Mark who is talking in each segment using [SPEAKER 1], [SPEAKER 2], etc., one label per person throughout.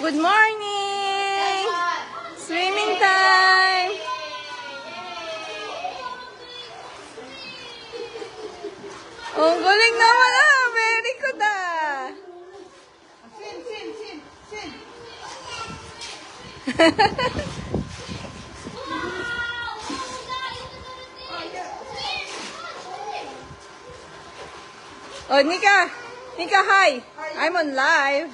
[SPEAKER 1] Good morning! Swimming time! Oh, ang galing naman ah! Very good ah! Oh, Nika! Nika, hi! I'm on live!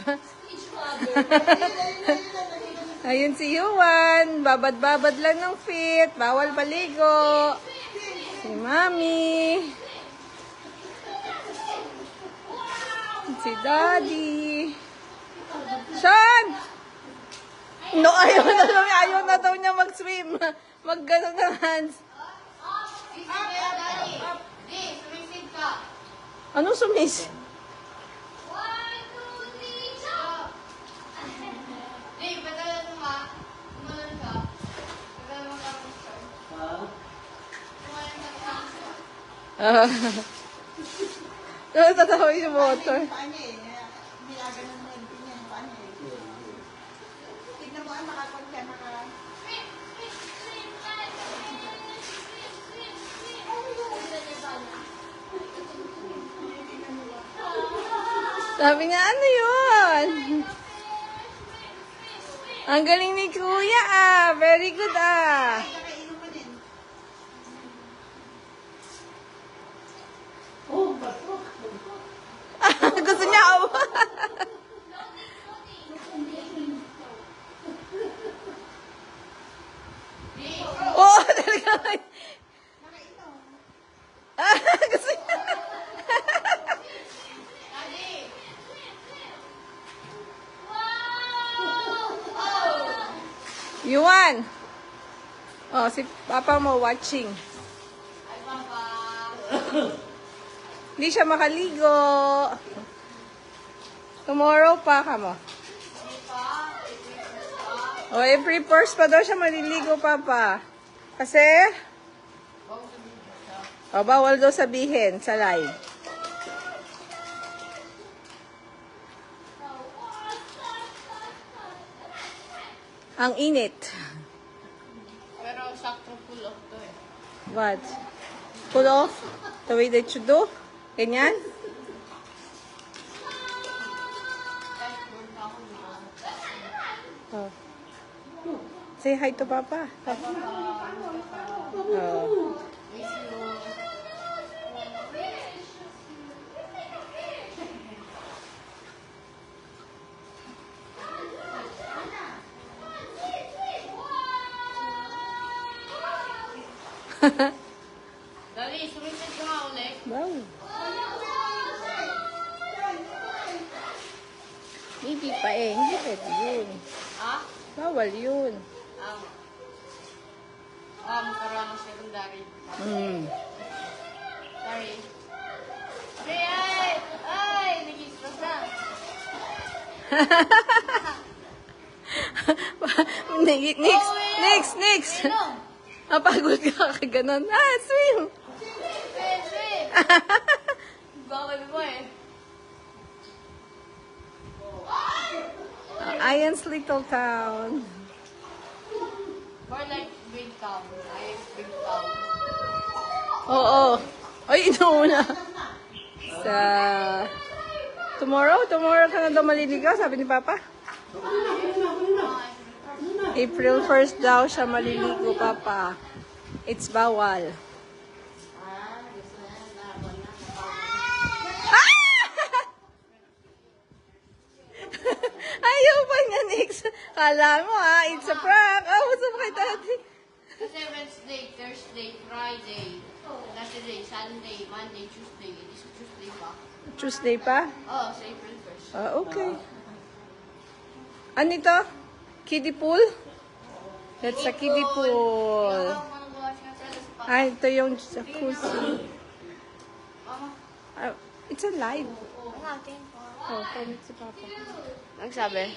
[SPEAKER 1] Ayun si Yuan. Babad-babad lang ng fit. Bawal paligo. Si Mami. Si Daddy. Sean! No, ayaw na daw niya mag-swim. Mag-gano ng hands. Anong sumis? Tatawa yung motor. Sabi nga, ano yun? Ang galing ni Kuya ah. Very good ah. Gusto niya ako. Oh, talaga. Gusto niya. Yuan. Oh, si Papa mo watching.
[SPEAKER 2] Hi, Papa.
[SPEAKER 1] Hindi siya makaligo. Tomorrow pa ka mo. Oh, April 1st pa daw siya maliligo, Papa. Kasi? Oh, bawal daw sabihin sa live. Ang init.
[SPEAKER 2] Pero sakto full off to eh.
[SPEAKER 1] What? Pull off? The way that you do? Ganyan? Oh. Say hi to Papa. Oh.
[SPEAKER 2] Miss you. Dali, sumisid ka nga ulit.
[SPEAKER 1] Wow. Hindi pa eh. Hindi pwede yun.
[SPEAKER 2] Ha?
[SPEAKER 1] Bawal yun.
[SPEAKER 2] Makarang secondary. Sorry. Hey, ay! Ay! Nag-stress na.
[SPEAKER 1] Next. Mapagod ka ka ganon. Ah, swim!
[SPEAKER 2] Swim! Bawal mo eh.
[SPEAKER 1] Ayan's little town.
[SPEAKER 2] More like big town. I big town.
[SPEAKER 1] Oo. Ay, inuuna. Sa... Tomorrow ka na daw maliligaw, sabi ni Papa. April 1st daw siya maliligo, Papa. It's bawal. Ayaw pa niya, Nix. Kala mo ha, it's a prank. Oh, what's up kay Daddy?
[SPEAKER 2] Kasi Wednesday, Thursday, Friday, Saturday, Sunday, Monday, Tuesday. It's Tuesday pa.
[SPEAKER 1] Tuesday pa?
[SPEAKER 2] Oh, sa April 1st.
[SPEAKER 1] Ah, okay. Ano ito? Kiddie pool? That's a kiddie pool. Ah, ito yung jacuzzi.
[SPEAKER 2] Mama,
[SPEAKER 1] Ah, it's a live.
[SPEAKER 2] natin.
[SPEAKER 1] Oh, comment si Papa.
[SPEAKER 2] Nagsabi?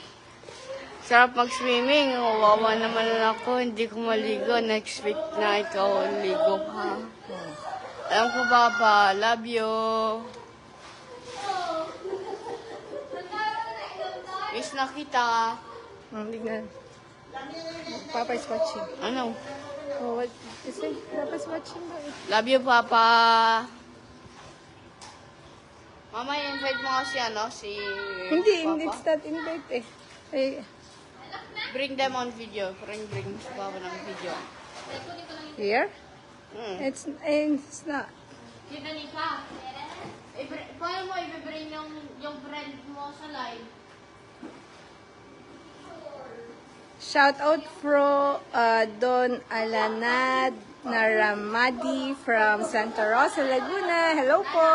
[SPEAKER 2] Sarap mag-swimming. Wawa naman ako. Hindi ko maligo. Next week na ikaw ligo ka. Alam ko, Papa. Love you. Miss na kita.
[SPEAKER 1] Tignan. Papa is watching.
[SPEAKER 2] Ano?
[SPEAKER 1] Oh, what is it? Papa is watching.
[SPEAKER 2] Love you, Papa. Mama, invite mo kasi si
[SPEAKER 1] Hindi,
[SPEAKER 2] Papa.
[SPEAKER 1] it's not invite eh. Ay,
[SPEAKER 2] Bring them on video. Bring si Papa ng video.
[SPEAKER 1] here?
[SPEAKER 2] Hmm.
[SPEAKER 1] It's not.
[SPEAKER 2] Kita Nika. Paano mo i-bring yung friend mo sa live?
[SPEAKER 1] Shout out for Don Alanad Naramadi from Santa Rosa, Laguna. Hello po.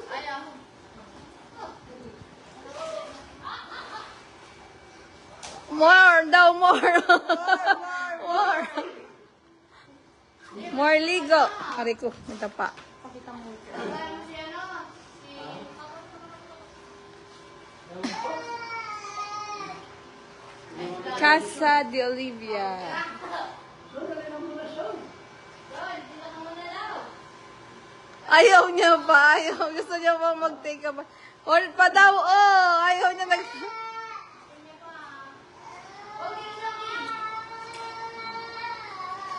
[SPEAKER 2] Ayaw.
[SPEAKER 1] More daw, more. More. More ligo. Ari ko, ito pa. Casa de Olivia. Ayaw niya pa. Ayaw. Gusto niya pa mag-take a bath. Or pa daw, oh. Ayaw niya nag...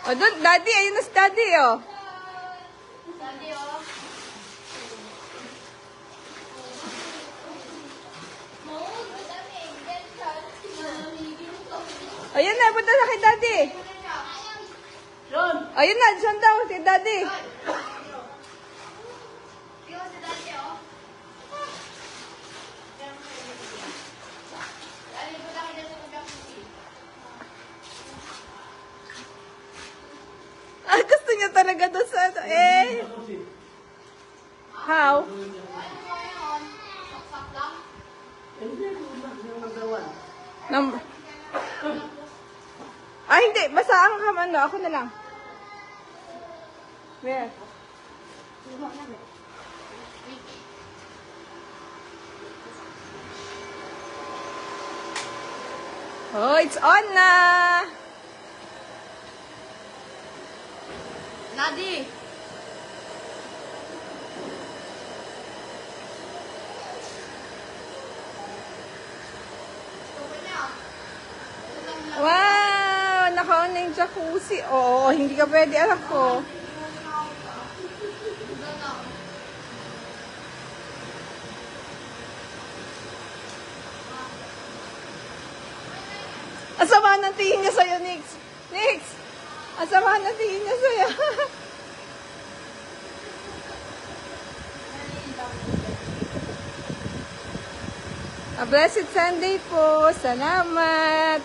[SPEAKER 1] Oh, doon, daddy. Ayun na si daddy, oh.
[SPEAKER 2] Daddy, oh.
[SPEAKER 1] Ayun na, punta na kay daddy. Ayun na, dyan daw, si daddy. Ah, gusto niya talaga doon sa ano, eh. How? Number. Ah, hindi. Basta ang kamano. Ako na lang. Where? Oh, it's on na!
[SPEAKER 2] Nadi.
[SPEAKER 1] Wow! Naka-on na yung jacuzzi. Oo, hindi ka pwede. Alam ko. Asama ng tingin niya sa'yo, Nix. Nix! Asama ng tingin niya sa'yo. A blessed Sunday po. Salamat.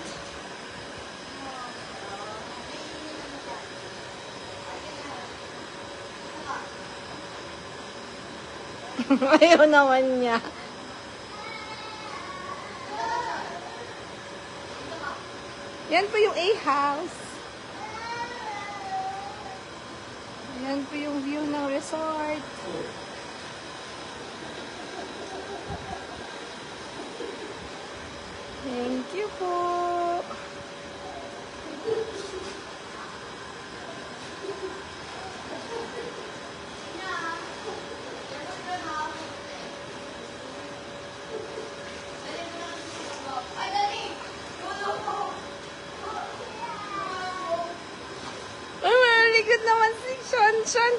[SPEAKER 1] Ayaw naman niya. Yan po yung A-house. Yan po yung view ng resort. Thank you po. Oh, very good naman si Sean. Sean.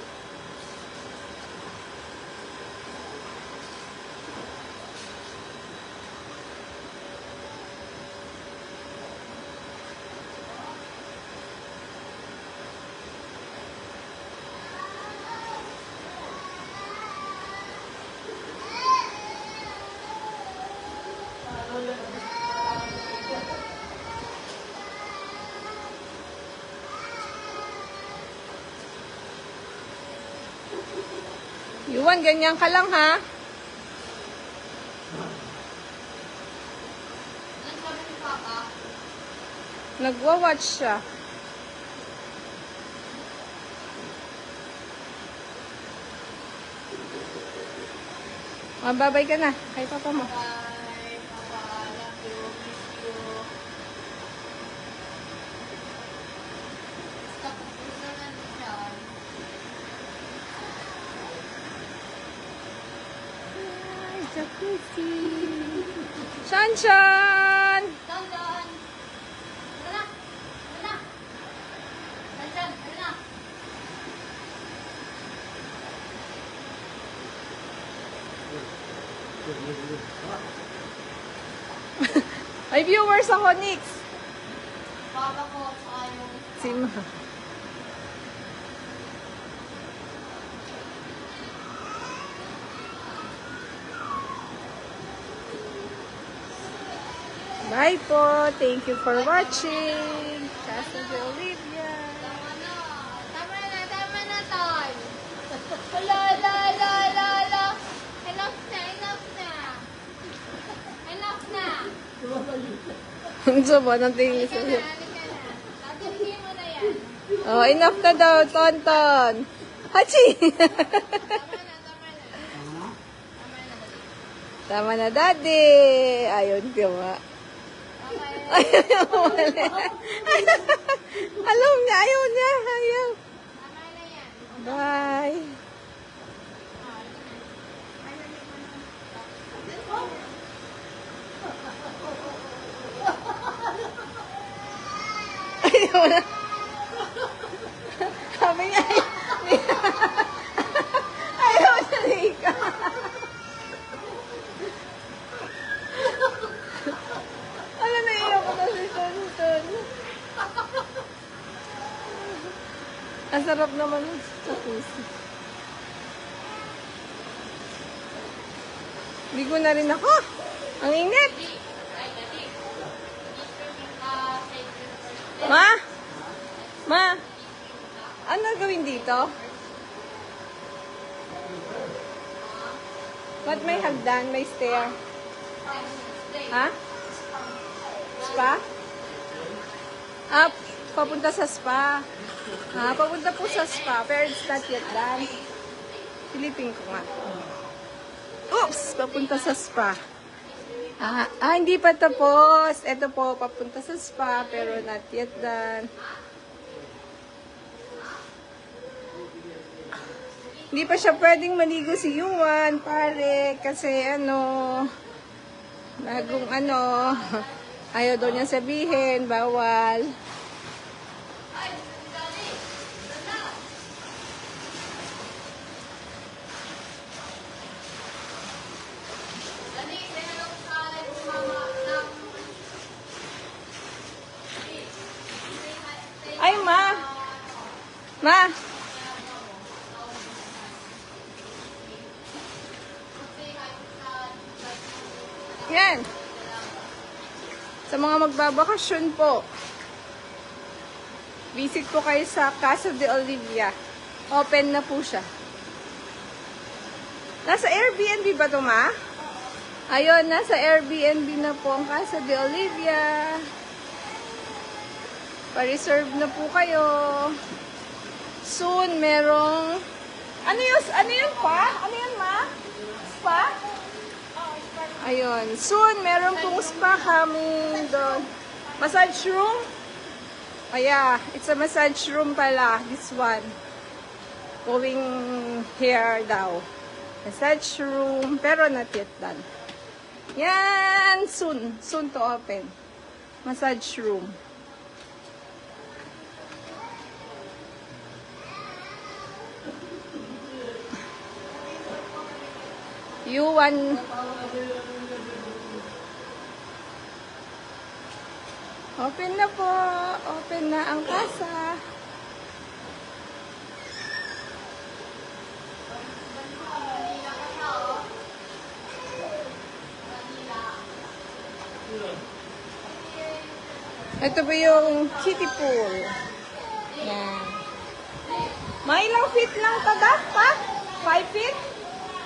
[SPEAKER 1] Yuan, ganyan ka lang ha. Nagwa-watch siya. Babay ka na kay papa mo.
[SPEAKER 2] Bye, Papa. Love you. Miss you. Stop. Gusto na dyan.
[SPEAKER 1] Ay, jacuzzi. Shanshan!
[SPEAKER 2] Down, down. Wala. Wala. Nandyan, wala.
[SPEAKER 1] May viewers ako, Nix.
[SPEAKER 2] Papa ko, tsaka yung...
[SPEAKER 1] Si Ma. Bye po. Thank you for watching. Casa de Olivia.
[SPEAKER 2] Tama na. Tama na, Ton. Hala, hala, hala, hala, hala. Enough na, enough na. Enough na.
[SPEAKER 1] Ang sama ng tingin
[SPEAKER 2] Halika na,
[SPEAKER 1] sa'yo.
[SPEAKER 2] halika na. Tatanungin mo na yan.
[SPEAKER 1] Oh, enough na daw, Tonton. Hachi!
[SPEAKER 2] Tama na, tama na. Tama na.
[SPEAKER 1] Tama na, Daddy. Ayun ka ma.
[SPEAKER 2] Okay.
[SPEAKER 1] Ayaw mali. Alam niya, ayaw niya. Ayaw.
[SPEAKER 2] Tama na yan.
[SPEAKER 1] Bye. Ayaw na. Sabi niya, ayaw na Rika. Ano na iyak ko na si Tonton. Ang sarap naman sa puso. Hindi ko na rin ako. Ang init. Ma? Ma? Ano gawin dito? Ba't may hagdan? May stair? Ha? Spa? Ah, papunta sa spa. Ah, papunta po sa spa. Pero it's not yet done. Silipin ko nga. Oops! Papunta sa spa. Hindi pa tapos. Ito po, papunta sa spa. Pero not yet done. Hindi pa siya pwedeng maligo si Yuan, pare. Kasi bagong ayaw daw niya sabihin, bawal. Ay, Ma! Ma! Yan. Sa mga magbabakasyon po, visit po kayo sa Casa de Olivia. Open na po siya. Nasa Airbnb ba ito, Ma? Ayun, nasa Airbnb na po ang Casa de Olivia. Pa-reserve na po kayo. Soon, merong... Ano yun pa? Ano yun, Ma? Spa? Ayun. Soon, meron pong spa coming doon. Massage room? Yeah, it's a massage room pala. This one. Going here daw. Massage room. Pero not yet done. Yan! Soon. Soon to open. Massage room. Yuan. Open na po. Open na ang casa. Ito po yung kiddie pool. Yan. May ilang feet lang taga pa? 5 feet?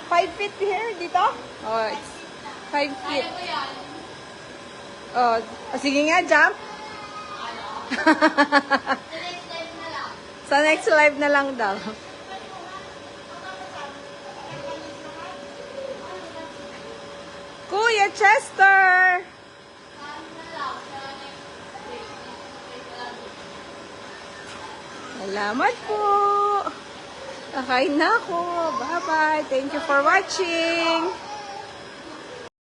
[SPEAKER 1] 5 feet here, dito? Oh, it's 5 feet. Oh, sige nga, jump. Sa next live na lang daw. Kuya Chester! Salamat po! Kakain na ako. Bye-bye. Thank you for watching.